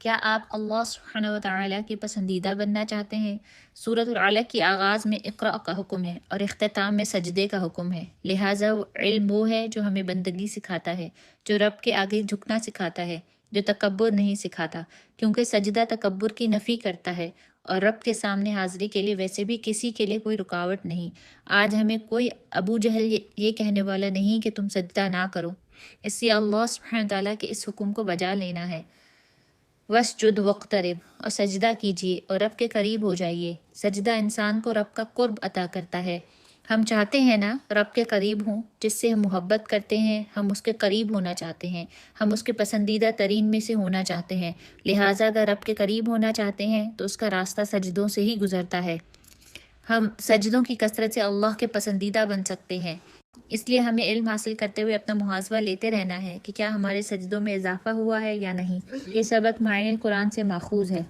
کیا آپ اللہ سبحانہ و تعالیٰ کے پسندیدہ بننا چاہتے ہیں؟ سورۃ العلق کی آغاز میں اقرأ کا حکم ہے اور اختتام میں سجدے کا حکم ہے، لہٰذا علم وہ ہے جو ہمیں بندگی سکھاتا ہے، جو رب کے آگے جھکنا سکھاتا ہے، جو تکبر نہیں سکھاتا، کیونکہ سجدہ تکبر کی نفی کرتا ہے اور رب کے سامنے حاضری کے لیے ویسے بھی کسی کے لیے کوئی رکاوٹ نہیں۔ آج ہمیں کوئی ابو جہل یہ کہنے والا نہیں کہ تم سجدہ نہ کرو، اس لیے اللہ سبحانہ تعالیٰ کے اس حکم کو بجا لینا ہے۔ وَاسْجُدْ وَاقْتَرِب، اور سجدہ کیجیے اور رب کے قریب ہو جائیے۔ سجدہ انسان کو رب کا قرب عطا کرتا ہے۔ ہم چاہتے ہیں نا رب کے قریب ہوں، جس سے ہم محبت کرتے ہیں، ہم اس کے قریب ہونا چاہتے ہیں، ہم اس کے پسندیدہ ترین میں سے ہونا چاہتے ہیں، لہٰذا اگر رب کے قریب ہونا چاہتے ہیں تو اس کا راستہ سجدوں سے ہی گزرتا ہے۔ ہم سجدوں کی کثرت سے اللہ کے پسندیدہ بن سکتے ہیں، اس لیے ہمیں علم حاصل کرتے ہوئے اپنا محاسبہ لیتے رہنا ہے کہ کیا ہمارے سجدوں میں اضافہ ہوا ہے یا نہیں۔ یہ سبق معین قرآن سے ماخوذ ہے۔